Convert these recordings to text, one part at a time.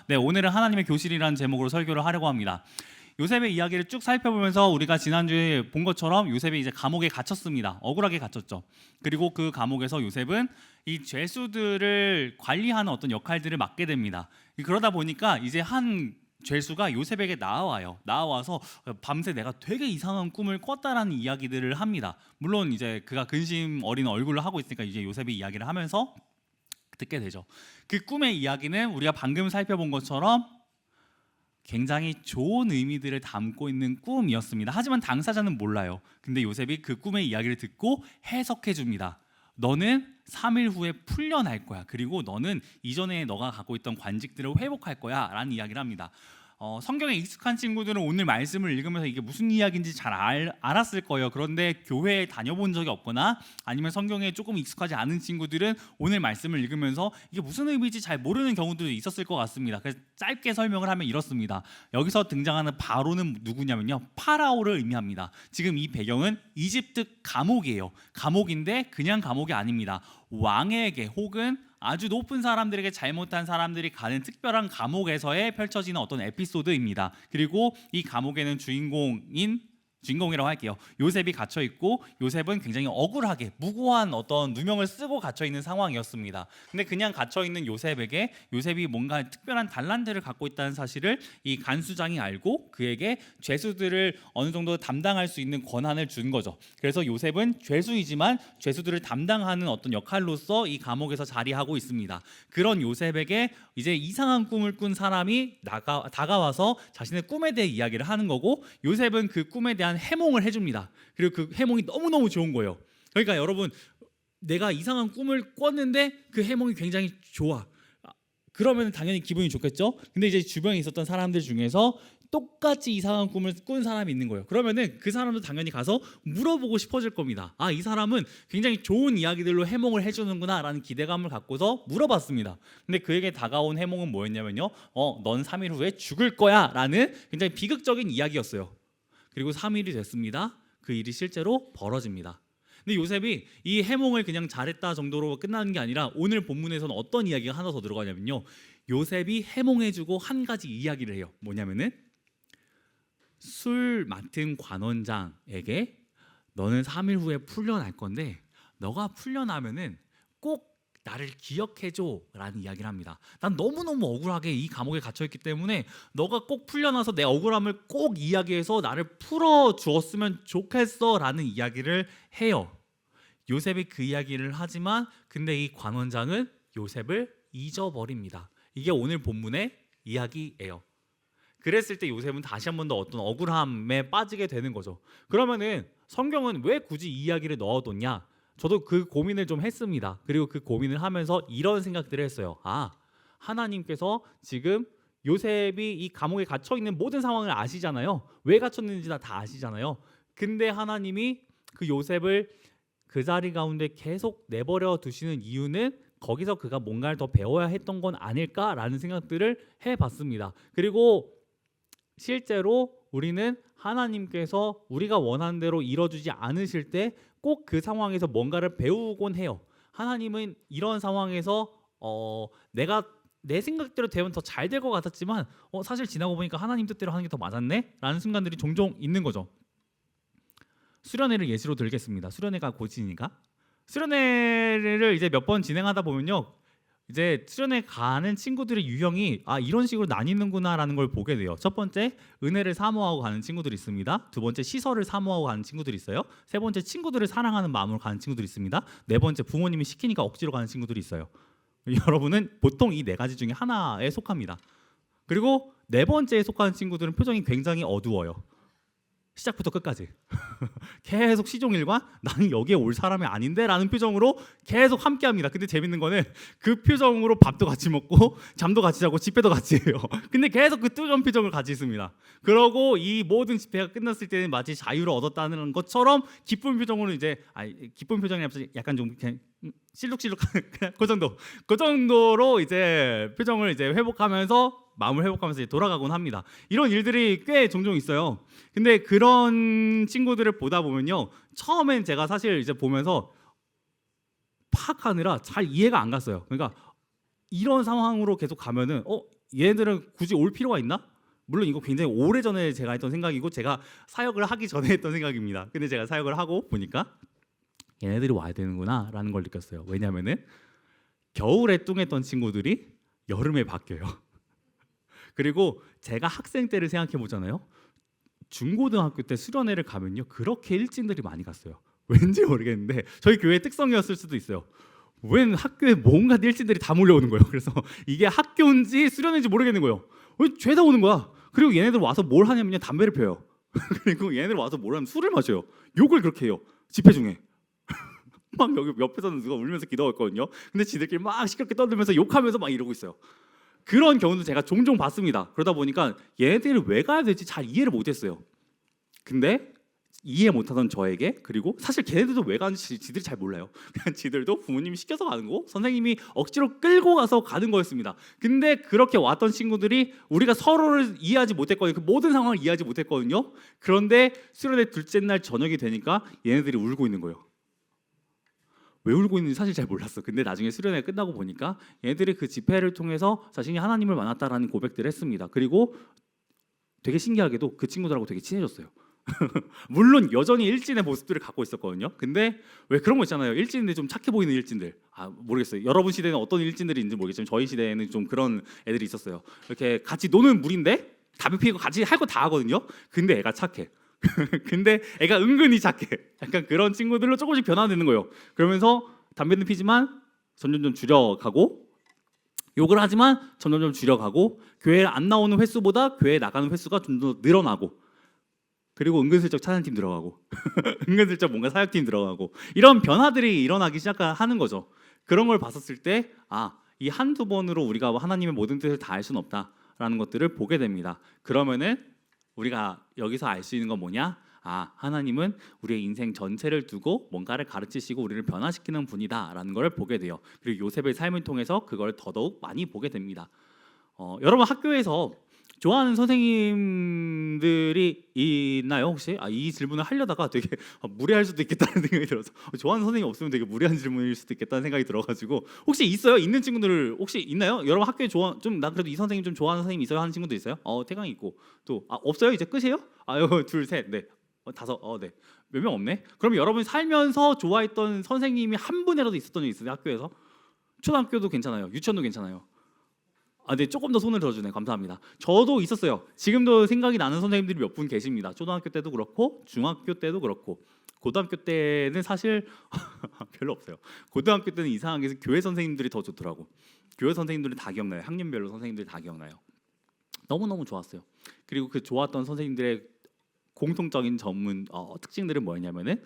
네, 오늘은 하나님의 교실이라는 제목으로 설교를 하려고 합니다. 요셉의 이야기를 쭉 살펴보면서 우리가 지난주에 본 것처럼 요셉이 이제 감옥에 갇혔습니다. 억울하게 갇혔죠. 그리고 그 감옥에서 요셉은 이 죄수들을 관리하는 어떤 역할들을 맡게 됩니다. 그러다 보니까 이제 한 죄수가 요셉에게 나와서 밤새 내가 되게 이상한 꿈을 꿨다라는 이야기들을 합니다. 물론 이제 그가 근심 어린 얼굴로 하고 있으니까 이제 요셉이 이야기를 하면서 듣게 되죠. 그 꿈의 이야기는 우리가 방금 살펴본 것처럼 굉장히 좋은 의미들을 담고 있는 꿈이었습니다. 하지만 당사자는 몰라요. 근데 요셉이 그 꿈의 이야기를 듣고 해석해 줍니다. 너는 3일 후에 풀려날 거야. 그리고 너는 이전에 너가 갖고 있던 관직들을 회복할 거야 라는 이야기를 합니다. 성경에 익숙한 친구들은 오늘 말씀을 읽으면서 이게 무슨 이야기인지 잘 알았을 거예요. 그런데 교회에 다녀본 적이 없거나 아니면 성경에 조금 익숙하지 않은 친구들은 오늘 말씀을 읽으면서 이게 무슨 의미인지 잘 모르는 경우도 있었을 것 같습니다. 그래서 짧게 설명을 하면 이렇습니다. 여기서 등장하는 바로는 누구냐면요, 파라오를 의미합니다. 지금 이 배경은 이집트 감옥이에요. 감옥인데 그냥 감옥이 아닙니다. 왕에게 혹은 아주 높은 사람들에게 잘못한 사람들이 가는 특별한 감옥에서의 펼쳐지는 어떤 에피소드입니다. 그리고 이 감옥에는 주인공이라고 할게요. 요셉이 갇혀 있고 요셉은 굉장히 억울하게 무고한 어떤 누명을 쓰고 갇혀 있는 상황이었습니다. 근데 그냥 갇혀 있는 요셉에게 요셉이 뭔가 특별한 달란트를 갖고 있다는 사실을 이 간수장이 알고 그에게 죄수들을 어느 정도 담당할 수 있는 권한을 준 거죠. 그래서 요셉은 죄수이지만 죄수들을 담당하는 어떤 역할로서 이 감옥에서 자리하고 있습니다. 그런 요셉에게 이제 이상한 꿈을 꾼 사람이 다가와서 자신의 꿈에 대해 이야기를 하는 거고, 요셉은 그 꿈에 대한 해몽을 해줍니다. 그리고 그 해몽이 너무너무 좋은 거예요. 그러니까 여러분, 내가 이상한 꿈을 꿨는데 그 해몽이 굉장히 좋아. 그러면 당연히 기분이 좋겠죠. 근데 이제 주변에 있었던 사람들 중에서 똑같이 이상한 꿈을 꾼 사람이 있는 거예요. 그러면은 그 사람도 당연히 가서 물어보고 싶어질 겁니다. 아, 이 사람은 굉장히 좋은 이야기들로 해몽을 해주는구나 라는 기대감을 갖고서 물어봤습니다. 근데 그에게 다가온 해몽은 뭐였냐면요, 넌 3일 후에 죽을 거야 라는 굉장히 비극적인 이야기였어요. 그리고 3일이 됐습니다. 그 일이 실제로 벌어집니다. 근데 요셉이 이 해몽을 그냥 잘했다 정도로 끝나는 게 아니라 오늘 본문에서는 어떤 이야기가 하나 더 들어가냐면요, 요셉이 해몽해주고 한 가지 이야기를 해요. 뭐냐면은 술 맡은 관원장에게 너는 3일 후에 풀려날 건데 너가 풀려나면은 꼭 나를 기억해줘 라는 이야기를 합니다. 난 너무너무 억울하게 이 감옥에 갇혀있기 때문에 너가 꼭 풀려나서 내 억울함을 꼭 이야기해서 나를 풀어주었으면 좋겠어 라는 이야기를 해요. 요셉이 그 이야기를 하지만 근데 이 관원장은 요셉을 잊어버립니다. 이게 오늘 본문의 이야기예요. 그랬을 때 요셉은 다시 한 번 더 어떤 억울함에 빠지게 되는 거죠. 그러면은 성경은 왜 굳이 이 이야기를 넣어뒀냐? 저도 그 고민을 좀 했습니다. 그리고 그 고민을 하면서 이런 생각들을 했어요. 아, 하나님께서 지금 요셉이 이 감옥에 갇혀 있는 모든 상황을 아시잖아요. 왜 갇혔는지 다 아시잖아요. 근데 하나님이 그 요셉을 그 자리 가운데 계속 내버려 두시는 이유는 거기서 그가 뭔가를 더 배워야 했던 건 아닐까라는 생각들을 해봤습니다. 그리고 실제로 우리는 하나님께서 우리가 원하는 대로 이뤄주지 않으실 때 꼭 그 상황에서 뭔가를 배우곤 해요. 하나님은 이런 상황에서 내가 내 생각대로 되면 더 잘 될 것 같았지만 사실 지나고 보니까 하나님 뜻대로 하는 게 더 맞았네? 라는 순간들이 종종 있는 거죠. 수련회를 예시로 들겠습니다. 수련회가 고지니까. 수련회를 이제 몇 번 진행하다 보면요, 이제 수련회 가는 친구들의 유형이 이런 식으로 나뉘는구나라는 걸 보게 돼요. 첫 번째, 은혜를 사모하고 가는 친구들이 있습니다. 두 번째, 시설을 사모하고 가는 친구들이 있어요. 세 번째, 친구들을 사랑하는 마음으로 가는 친구들이 있습니다. 네 번째, 부모님이 시키니까 억지로 가는 친구들이 있어요. 여러분은 보통 이 네 가지 중에 하나에 속합니다. 그리고 네 번째에 속하는 친구들은 표정이 굉장히 어두워요. 시작부터 끝까지 계속 시종일관 나는 여기에 올 사람이 아닌데 라는 표정으로 계속 함께합니다. 근데 재밌는 거는 그 표정으로 밥도 같이 먹고 잠도 같이 자고 집회도 같이 해요. 근데 계속 그 뜨거운 표정을 같이 있습니다. 그러고 이 모든 집회가 끝났을 때는 마치 자유를 얻었다는 것처럼 기쁜 표정으로 이제 기쁜 표정이 아니라 약간 좀 그냥 실룩실룩 그 정도로 이제 표정을 이제 회복하면서 마음을 회복하면서 이제 돌아가곤 합니다. 이런 일들이 꽤 종종 있어요. 근데 그런 친구들을 보다 보면요, 처음엔 제가 사실 이제 보면서 파악하느라 잘 이해가 안 갔어요. 그러니까 이런 상황으로 계속 가면은 얘네들은 굳이 올 필요가 있나? 물론 이거 굉장히 오래전에 제가 했던 생각이고 제가 사역을 하기 전에 했던 생각입니다. 근데 제가 사역을 하고 보니까 얘네들이 와야 되는구나 라는 걸 느꼈어요. 왜냐하면은 겨울에 뚱했던 친구들이 여름에 바뀌어요. 그리고 제가 학생 때를 생각해 보잖아요. 중고등학교 때 수련회를 가면요 그렇게 일진들이 많이 갔어요. 왠지 모르겠는데 저희 교회 특성이었을 수도 있어요. 웬 학교에 뭔가 일진들이 다 몰려오는 거예요. 그래서 이게 학교인지 수련회인지 모르겠는 거예요. 죄다 오는 거야. 그리고 얘네들 와서 뭘 하냐면요 담배를 펴요. 그리고 얘네들 와서 뭘 하면 술을 마셔요. 욕을 그렇게 해요. 집회 중에. 막 여기 옆에서는 누가 울면서 기도하고 있거든요. 근데 지들끼리 막 시끄럽게 떠들면서 욕하면서 막 이러고 있어요. 그런 경우도 제가 종종 봤습니다. 그러다 보니까 얘네들이 왜 가야 될지 잘 이해를 못했어요. 근데 이해 못하던 저에게 그리고 사실 걔네들도 왜 가는지 지들이 잘 몰라요. 그냥 지들도 부모님이 시켜서 가는 거고 선생님이 억지로 끌고 가서 가는 거였습니다. 근데 그렇게 왔던 친구들이 우리가 서로를 이해하지 못했거든요. 그 모든 상황을 이해하지 못했거든요. 그런데 수련회 둘째 날 저녁이 되니까 얘네들이 울고 있는 거예요. 왜 울고 있는지 사실 잘 몰랐어. 근데 나중에 수련회 끝나고 보니까 얘네들이 그 집회를 통해서 자신이 하나님을 만났다라는 고백들을 했습니다. 그리고 되게 신기하게도 그 친구들하고 되게 친해졌어요. 물론 여전히 일진의 모습들을 갖고 있었거든요. 근데 왜 그런 거 있잖아요. 일진인데 좀 착해 보이는 일진들. 모르겠어요. 여러분 시대는 어떤 일진들이 있는지 모르겠지만 저희 시대에는 좀 그런 애들이 있었어요. 이렇게 같이 노는 무리인데 담배 피우고 같이 할 거 다 하거든요. 근데 애가 착해. 근데 애가 은근히 착해. 약간 그런 친구들로 조금씩 변화되는 거예요. 그러면서 담배는 피지만 점점점 줄여가고 욕을 하지만 점점점 줄여가고 교회에 안 나오는 횟수보다 교회에 나가는 횟수가 좀 더 늘어나고 그리고 은근슬쩍 찬양팀 들어가고 은근슬쩍 뭔가 사역팀 들어가고 이런 변화들이 일어나기 시작하는 거죠. 그런 걸 봤었을 때 이 한두 번으로 우리가 하나님의 모든 뜻을 다 알 수는 없다라는 것들을 보게 됩니다. 그러면은 우리가 여기서 알 수 있는 건 뭐냐? 하나님은 우리의 인생 전체를 두고 뭔가를 가르치시고 우리를 변화시키는 분이다라는 걸 보게 돼요. 그리고 요셉의 삶을 통해서 그걸 더더욱 많이 보게 됩니다. 여러분 학교에서 좋아하는 선생님들이 있나요 혹시? 이 질문을 하려다가 되게 무례할 수도 있겠다는 생각이 들어서 좋아하는 선생님 없으면 되게 무례한 질문일 수도 있겠다는 생각이 들어가지고 혹시 있어요? 있는 친구들 혹시 있나요? 여러분 학교에 난 그래도 이 선생님 좀 좋아하는 선생님 있어요? 하는 친구도 있어요? 태강이 있고 또 없어요? 이제 끝이에요? 둘, 셋, 넷, 다섯, 네. 몇 명 없네? 그럼 여러분 살면서 좋아했던 선생님이 한 분이라도 있었던 적 있어요? 학교에서? 초등학교도 괜찮아요. 유치원도 괜찮아요. 네, 조금 더 손을 들어주네. 감사합니다. 저도 있었어요. 지금도 생각이 나는 선생님들이 몇 분 계십니다. 초등학교 때도 그렇고 중학교 때도 그렇고 고등학교 때는 사실 별로 없어요. 고등학교 때는 이상하게 교회 선생님들이 더 좋더라고. 교회 선생님들은 다 기억나요. 학년별로 선생님들이 다 기억나요. 너무너무 좋았어요. 그리고 그 좋았던 선생님들의 공통적인 특징들은 뭐였냐면은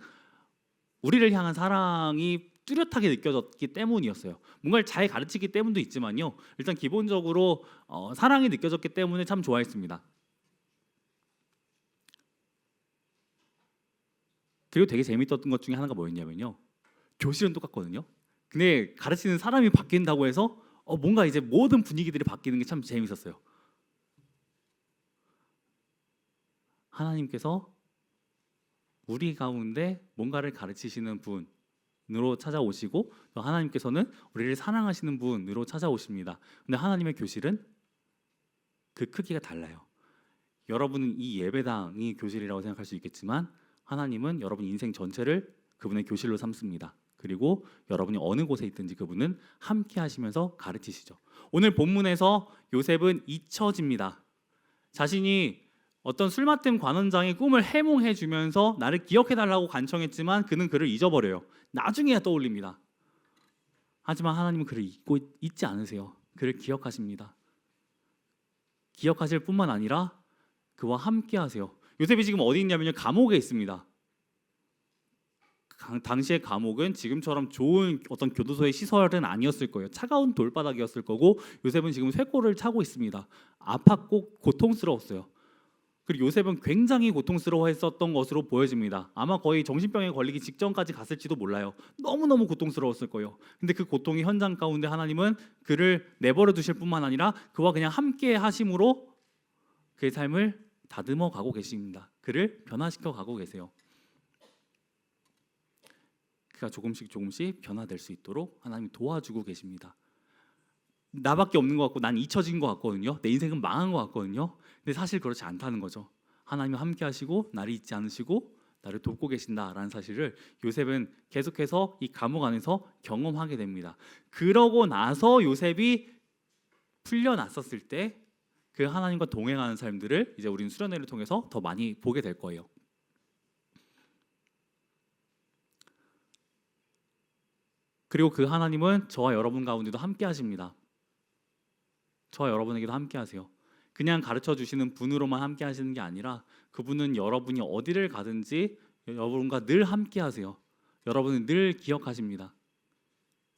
우리를 향한 사랑이 뚜렷하게 느껴졌기 때문이었어요. 뭔가를 잘 가르치기 때문도 있지만요. 일단 기본적으로 사랑이 느껴졌기 때문에 참 좋아했습니다. 그리고 되게 재밌었던 것 중에 하나가 뭐였냐면요. 교실은 똑같거든요. 근데 가르치는 사람이 바뀐다고 해서 뭔가 이제 모든 분위기들이 바뀌는 게 참 재밌었어요. 하나님께서 우리 가운데 뭔가를 가르치시는 분으로 찾아오시고 또 하나님께서는 우리를 사랑하시는 분으로 찾아오십니다. 근데 하나님의 교실은 그 크기가 달라요. 여러분은 이 예배당이 교실이라고 생각할 수 있겠지만 하나님은 여러분 인생 전체를 그분의 교실로 삼습니다. 그리고 여러분이 어느 곳에 있든지 그분은 함께 하시면서 가르치시죠. 오늘 본문에서 요셉은 잊혀집니다. 자신이 어떤 술 맡은 관원장의 꿈을 해몽해 주면서 나를 기억해 달라고 간청했지만 그는 그를 잊어버려요. 나중에야 떠올립니다. 하지만 하나님은 그를 잊지 않으세요. 그를 기억하십니다. 기억하실 뿐만 아니라 그와 함께 하세요. 요셉이 지금 어디 있냐면요. 감옥에 있습니다. 당시의 감옥은 지금처럼 좋은 어떤 교도소의 시설은 아니었을 거예요. 차가운 돌바닥이었을 거고 요셉은 지금 쇠골을 차고 있습니다. 아팠고 고통스러웠어요. 그리고 요셉은 굉장히 고통스러워했었던 것으로 보여집니다. 아마 거의 정신병에 걸리기 직전까지 갔을지도 몰라요. 너무너무 고통스러웠을 거예요. 근데 그 고통의 현장 가운데 하나님은 그를 내버려 두실 뿐만 아니라 그와 그냥 함께 하심으로 그의 삶을 다듬어 가고 계십니다. 그를 변화시켜 가고 계세요. 그가 조금씩 변화될 수 있도록 하나님이 도와주고 계십니다. 나밖에 없는 것 같고 난 잊혀진 것 같거든요. 내 인생은 망한 것 같거든요. 근데 사실 그렇지 않다는 거죠. 하나님은 함께 하시고 나를 잊지 않으시고 나를 돕고 계신다라는 사실을 요셉은 계속해서 이 감옥 안에서 경험하게 됩니다. 그러고 나서 요셉이 풀려났었을 때 그 하나님과 동행하는 삶들을 이제 우리는 수련회를 통해서 더 많이 보게 될 거예요. 그리고 그 하나님은 저와 여러분 가운데도 함께 하십니다. 저와 여러분에게도 함께 하세요. 그냥 가르쳐 주시는 분으로만 함께 하시는 게 아니라 그분은 여러분이 어디를 가든지 여러분과 늘 함께 하세요. 여러분은 늘 기억하십니다.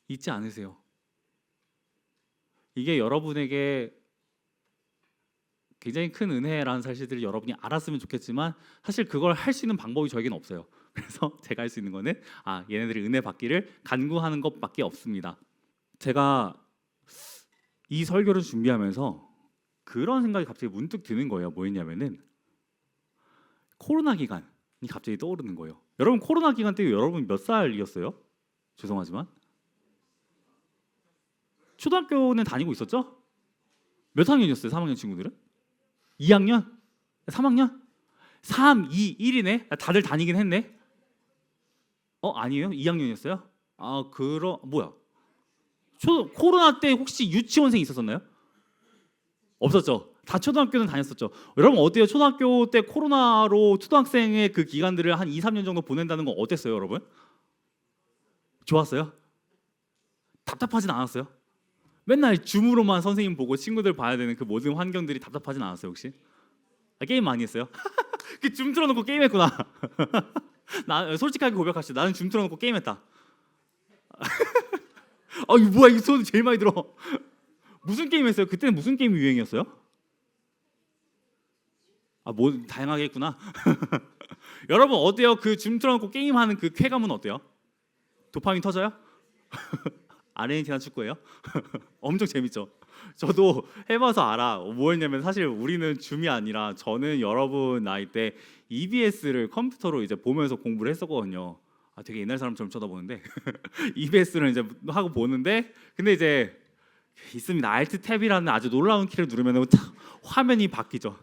잊지 않으세요. 이게 여러분에게 굉장히 큰 은혜라는 사실들을 여러분이 알았으면 좋겠지만 사실 그걸 할 수 있는 방법이 저에게는 없어요. 그래서 제가 할 수 있는 거는 얘네들이 은혜 받기를 간구하는 것밖에 없습니다. 제가 이 설교를 준비하면서 그런 생각이 갑자기 문득 드는 거예요. 뭐였냐면은 코로나 기간이 갑자기 떠오르는 거예요. 여러분 코로나 기간 때 여러분 몇 살이었어요? 죄송하지만 초등학교는 다니고 있었죠? 몇 학년이었어요? 3학년 친구들은? 2학년? 3학년? 3, 2, 1이네? 다들 다니긴 했네? 아니에요? 2학년이었어요? 뭐야? 코로나 때 혹시 유치원생 있었었나요? 없었죠? 다 초등학교는 다녔었죠. 여러분 어때요? 초등학교 때 코로나로 초등학생의 그 기간들을 한 2, 3년 정도 보낸다는 건 어땠어요, 여러분? 좋았어요? 답답하진 않았어요? 맨날 줌으로만 선생님 보고 친구들 봐야 되는 그 모든 환경들이 답답하진 않았어요, 혹시? 게임 많이 했어요? 그 줌 틀어놓고 게임했구나. 나 솔직하게 고백하시죠. 나는 줌 틀어놓고 게임했다. 이거 뭐야? 이 소리 제일 많이 들어. 무슨 게임 했어요? 그때는 무슨 게임이 유행이었어요? 뭐 다양하게 했구나. 여러분 어때요? 그 줌 틀어놓고 게임하는 그 쾌감은 어때요? 도파민 터져요? 아르헨티나 축구예요? 엄청 재밌죠. 저도 해봐서 알아. 뭐였냐면 사실 우리는 줌이 아니라 저는 여러분 나이 때 EBS를 컴퓨터로 이제 보면서 공부를 했었거든요. 되게 옛날 사람처럼 쳐다보는데 EBS를 이제 하고 보는데 근데 이제 있습니다. Alt 탭이라는 아주 놀라운 키를 누르면 화면이 바뀌죠.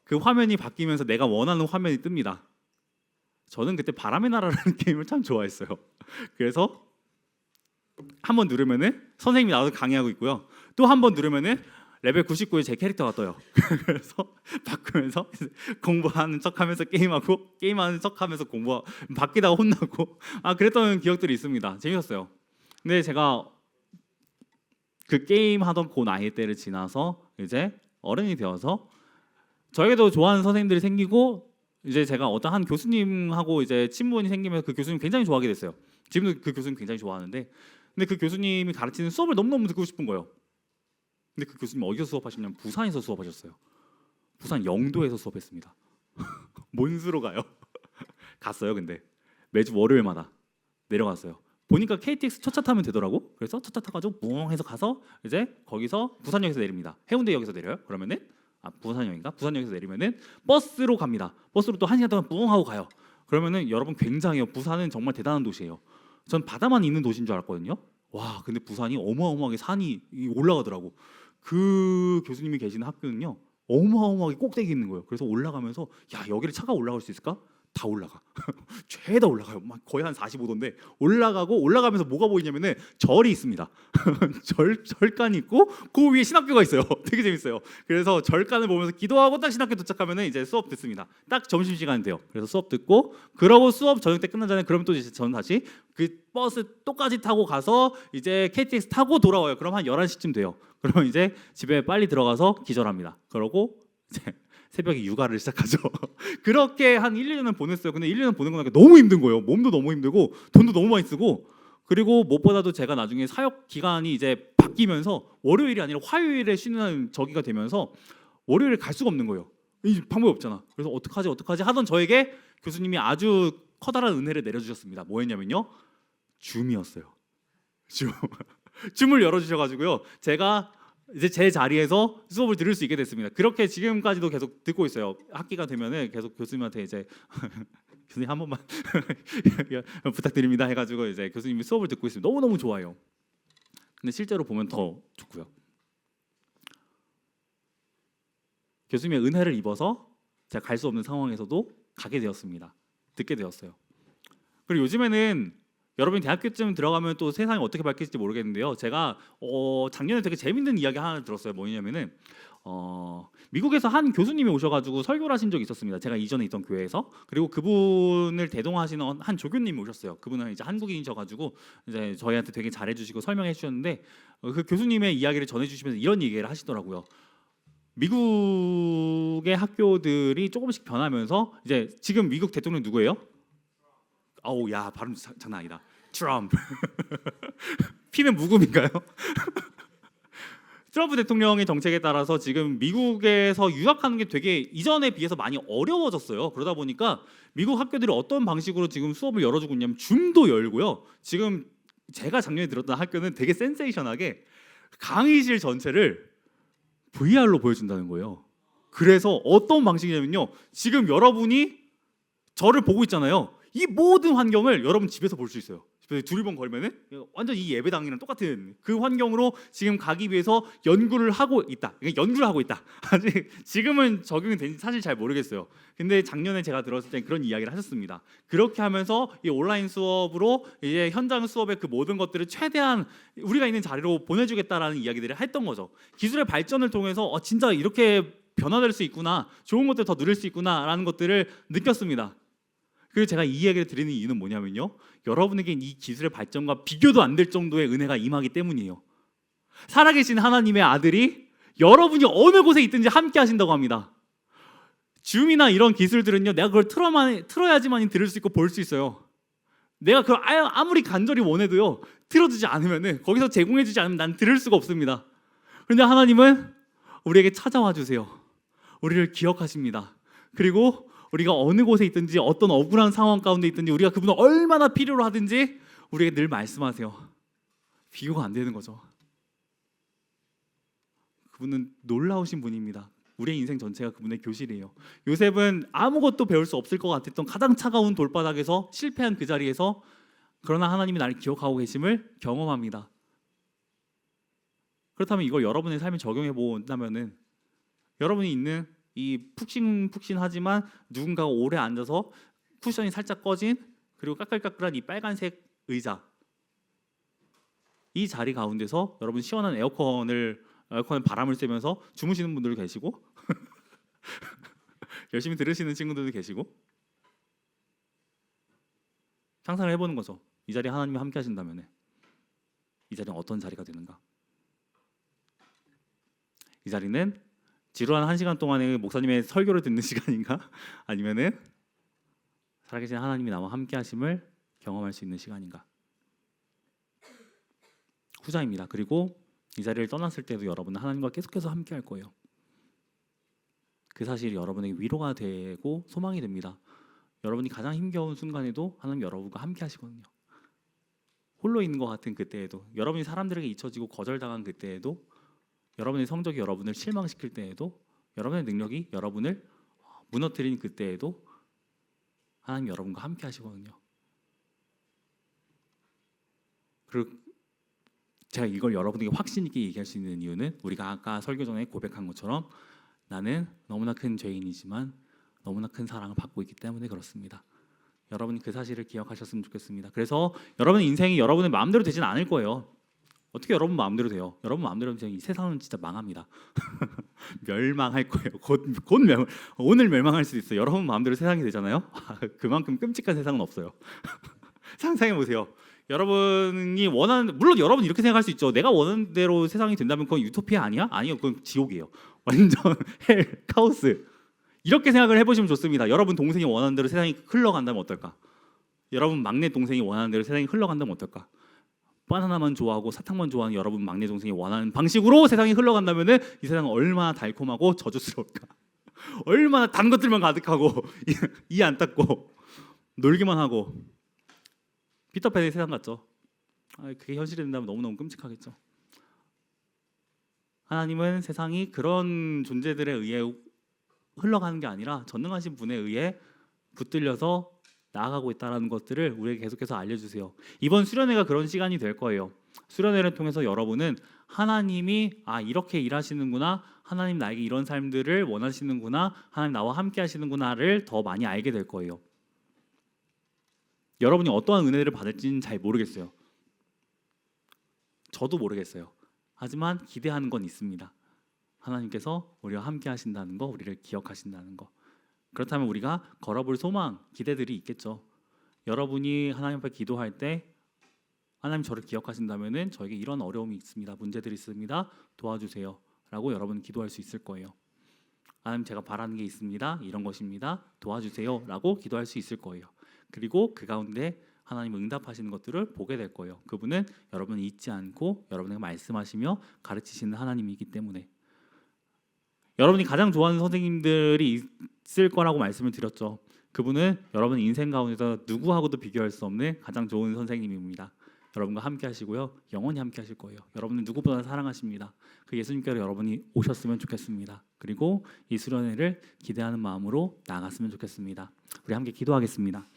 그 화면이 바뀌면서 내가 원하는 화면이 뜹니다. 저는 그때 바람의 나라라는 게임을 참 좋아했어요. 그래서 한 번 누르면은 선생님이 나와서 강의하고 있고요. 또 한 번 누르면은 레벨 99에 제 캐릭터가 떠요. 그래서 바꾸면서 공부하는 척하면서 게임하고 게임하는 척하면서 공부 바뀌다가 혼나고 그랬던 기억들이 있습니다. 재밌었어요. 근데 제가 그 게임 하던 그 나이 때를 지나서 이제 어른이 되어서 저에게도 좋아하는 선생님들이 생기고 이제 제가 어떤 한 교수님하고 이제 친분이 생기면서 그 교수님 굉장히 좋아하게 됐어요. 지금도 그 교수님 굉장히 좋아하는데 근데 그 교수님이 가르치는 수업을 너무너무 듣고 싶은 거예요. 근데 그 교수님 어디서 수업하시냐면 부산에서 수업하셨어요. 부산 영도에서 수업했습니다. 몬스로 가요. 갔어요. 근데 매주 월요일마다 내려갔어요. 보니까 KTX 첫 차 타면 되더라고. 그래서 첫 차 타가지고 뿡 해서 가서 이제 거기서 부산역에서 내립니다. 해운대역에서 내려요. 그러면은 부산역인가? 부산역에서 내리면은 버스로 갑니다. 버스로 또 1시간 동안 뿡 하고 가요. 그러면은 여러분 굉장해요. 부산은 정말 대단한 도시예요. 전 바다만 있는 도시인 줄 알았거든요. 와, 근데 부산이 어마어마하게 산이 올라가더라고. 그 교수님이 계시는 학교는요 어마어마하게 꼭대기 있는 거예요. 그래서 올라가면서 여기를 차가 올라갈 수 있을까? 다 올라가. 죄다 올라가요. 막 거의 한 45도인데 올라가면서 뭐가 보이냐면은 절이 있습니다. 절간이 있고 그 위에 신학교가 있어요. 되게 재밌어요. 그래서 절간을 보면서 기도하고 딱 신학교 도착하면은 이제 수업 듣습니다. 딱 점심 시간 돼요. 그래서 수업 듣고 그러고 수업 저녁 때 끝나잖아요. 그러면 또 이제 저는 다시 그 버스 똑같이 타고 가서 이제 KTX 타고 돌아와요. 그럼 한 11시쯤 돼요. 그러면 이제 집에 빨리 들어가서 기절합니다. 그러고 이제 새벽에 육아를 시작하죠. 그렇게 한 1, 2년을 보냈어요. 근데 1, 2년 보내고 나니까 너무 힘든 거예요. 몸도 너무 힘들고 돈도 너무 많이 쓰고 그리고 무엇보다도 제가 나중에 사역 기간이 이제 바뀌면서 월요일이 아니라 화요일에 쉬는 저기가 되면서 월요일에 갈 수가 없는 거예요. 이 방법이 없잖아. 그래서 어떡하지 하던 저에게 교수님이 아주 커다란 은혜를 내려주셨습니다. 뭐였냐면요. 줌이었어요. 줌을 열어주셔가지고요. 제가 이제 제 자리에서 수업을 들을 수 있게 됐습니다. 그렇게 지금까지도 계속 듣고 있어요. 학기가 되면은 계속 교수님한테 이제 교수님 한 번만 부탁드립니다 해가지고 이제 교수님이 수업을 듣고 있습니다. 너무너무 좋아요. 근데 실제로 보면 더 좋고요. 교수님의 은혜를 입어서 제가 갈 수 없는 상황에서도 가게 되었습니다. 듣게 되었어요. 그리고 요즘에는 여러분이 대학교쯤 들어가면 또 세상이 어떻게 바뀔지 모르겠는데요. 제가 작년에 되게 재밌는 이야기 하나 들었어요. 뭐냐면은 미국에서 한 교수님이 오셔가지고 설교를 하신 적이 있었습니다. 제가 이전에 있던 교회에서. 그리고 그분을 대동하시는 한 조교님이 오셨어요. 그분은 이제 한국인이셔가지고 이제 저희한테 되게 잘해주시고 설명해 주셨는데 그 교수님의 이야기를 전해주시면서 이런 얘기를 하시더라고요. 미국의 학교들이 조금씩 변하면서 이제 지금 미국 대통령 누구예요? 아우 야 발음 장난 아니다. 트럼프. 피는 묵음인가요? 트럼프 대통령의 정책에 따라서 지금 미국에서 유학하는 게 되게 이전에 비해서 많이 어려워졌어요. 그러다 보니까 미국 학교들이 어떤 방식으로 지금 수업을 열어주고 있냐면 줌도 열고요. 지금 제가 작년에 들었던 학교는 되게 센세이션하게 강의실 전체를 VR로 보여준다는 거예요. 그래서 어떤 방식이냐면요. 지금 여러분이 저를 보고 있잖아요. 이 모든 환경을 여러분 집에서 볼 수 있어요. 집에서 두리번 걸면은 완전 이 예배당이랑 똑같은 그 환경으로 지금 가기 위해서 연구를 하고 있다. 연구를 하고 있다. 아직 지금은 적용이 되는지 사실 잘 모르겠어요. 근데 작년에 제가 들었을 때 그런 이야기를 하셨습니다. 그렇게 하면서 이 온라인 수업으로 이제 현장 수업의 그 모든 것들을 최대한 우리가 있는 자리로 보내주겠다라는 이야기들을 했던 거죠. 기술의 발전을 통해서 진짜 이렇게 변화될 수 있구나, 좋은 것들 더 누릴 수 있구나라는 것들을 느꼈습니다. 그리고 제가 이 이야기를 드리는 이유는 뭐냐면요, 여러분에게 이 기술의 발전과 비교도 안 될 정도의 은혜가 임하기 때문이에요. 살아계신 하나님의 아들이 여러분이 어느 곳에 있든지 함께 하신다고 합니다. 줌이나 이런 기술들은요, 내가 그걸 틀어야지만 들을 수 있고 볼 수 있어요. 내가 그걸 아무리 간절히 원해도요, 틀어주지 않으면, 거기서 제공해주지 않으면 난 들을 수가 없습니다. 그런데 하나님은 우리에게 찾아와 주세요. 우리를 기억하십니다. 그리고 우리가 어느 곳에 있든지 어떤 억울한 상황 가운데 있든지 우리가 그분을 얼마나 필요로 하든지 우리에게 늘 말씀하세요. 비교가 안 되는 거죠. 그분은 놀라우신 분입니다. 우리의 인생 전체가 그분의 교실이에요. 요셉은 아무것도 배울 수 없을 것 같았던 가장 차가운 돌바닥에서 실패한 그 자리에서 그러나 하나님이 나를 기억하고 계심을 경험합니다. 그렇다면 이걸 여러분의 삶에 적용해 본다면은 여러분이 있는 이 푹신푹신하지만 누군가가 오래 앉아서 쿠션이 살짝 꺼진 그리고 까끌까끌한 이 빨간색 의자, 이 자리 가운데서 여러분 시원한 에어컨에 바람을 쐬면서 주무시는 분들도 계시고 열심히 들으시는 친구들도 계시고 상상을 해보는 거죠. 이 자리에 하나님이 함께 하신다면 이 자리는 어떤 자리가 되는가? 이 자리는 지루한 1시간 동안의 목사님의 설교를 듣는 시간인가? 아니면은 살아계신 하나님이 나와 함께 하심을 경험할 수 있는 시간인가? 후자입니다. 그리고 이 자리를 떠났을 때도 여러분은 하나님과 계속해서 함께 할 거예요. 그 사실이 여러분에게 위로가 되고 소망이 됩니다. 여러분이 가장 힘겨운 순간에도 하나님 여러분과 함께 하시거든요. 홀로 있는 것 같은 그때에도, 여러분이 사람들에게 잊혀지고 거절당한 그때에도, 여러분의 성적이 여러분을 실망시킬 때에도, 여러분의 능력이 여러분을 무너뜨린 그때에도 하나님 여러분과 함께 하시거든요. 그리고 제가 이걸 여러분에게 확신 있게 얘기할 수 있는 이유는 우리가 아까 설교 전에 고백한 것처럼 나는 너무나 큰 죄인이지만 너무나 큰 사랑을 받고 있기 때문에 그렇습니다. 여러분이 그 사실을 기억하셨으면 좋겠습니다. 그래서 여러분의 인생이 여러분의 마음대로 되진 않을 거예요. 어떻게 여러분 마음대로 돼요? 여러분 마음대로 되면 이 세상은 진짜 망합니다. 멸망할 거예요. 오늘 멸망할 수도 있어요. 여러분 마음대로 세상이 되잖아요. 그만큼 끔찍한 세상은 없어요. 상상해 보세요. 여러분이 원하는, 물론 여러분 이렇게 생각할 수 있죠. 내가 원하는 대로 세상이 된다면 그건 유토피아 아니야? 아니요, 그건 지옥이에요. 완전 헬, 카오스. 이렇게 생각을 해보시면 좋습니다. 여러분 동생이 원하는 대로 세상이 흘러간다면 어떨까? 여러분 막내 동생이 원하는 대로 세상이 흘러간다면 어떨까? 바나나만 좋아하고 사탕만 좋아하는 여러분 막내 동생이 원하는 방식으로 세상이 흘러간다면 이 세상은 얼마나 달콤하고 저주스러울까? 얼마나 단 것들만 가득하고 이 안 닦고 놀기만 하고 피터팬의 세상 같죠? 그게 현실이 된다면 너무너무 끔찍하겠죠. 하나님은 세상이 그런 존재들에 의해 흘러가는 게 아니라 전능하신 분에 의해 붙들려서 나아가고 있다는 것들을 우리에게 계속해서 알려주세요. 이번 수련회가 그런 시간이 될 거예요. 수련회를 통해서 여러분은 하나님이 이렇게 일하시는구나, 하나님 나에게 이런 삶들을 원하시는구나, 하나님 나와 함께 하시는구나를 더 많이 알게 될 거예요. 여러분이 어떠한 은혜를 받을지는 잘 모르겠어요. 저도 모르겠어요. 하지만 기대하는 건 있습니다. 하나님께서 우리와 함께 하신다는 거, 우리를 기억하신다는 거. 그렇다면 우리가 걸어볼 소망, 기대들이 있겠죠. 여러분이 하나님 앞에 기도할 때 하나님 저를 기억하신다면은 저에게 이런 어려움이 있습니다. 문제들이 있습니다. 도와주세요. 라고 여러분은 기도할 수 있을 거예요. 하나님 제가 바라는 게 있습니다. 이런 것입니다. 도와주세요. 라고 기도할 수 있을 거예요. 그리고 그 가운데 하나님 응답하시는 것들을 보게 될 거예요. 그분은 여러분을 잊지 않고 여러분에게 말씀하시며 가르치시는 하나님이기 때문에. 여러분이 가장 좋아하는 선생님들이 있을 거라고 말씀을 드렸죠. 그분은 여러분 인생 가운데서 누구하고도 비교할 수 없는 가장 좋은 선생님입니다. 여러분과 함께 하시고요. 영원히 함께 하실 거예요. 여러분은 누구보다 사랑하십니다. 그 예수님께로 여러분이 오셨으면 좋겠습니다. 그리고 이 수련회를 기대하는 마음으로 나아갔으면 좋겠습니다. 우리 함께 기도하겠습니다.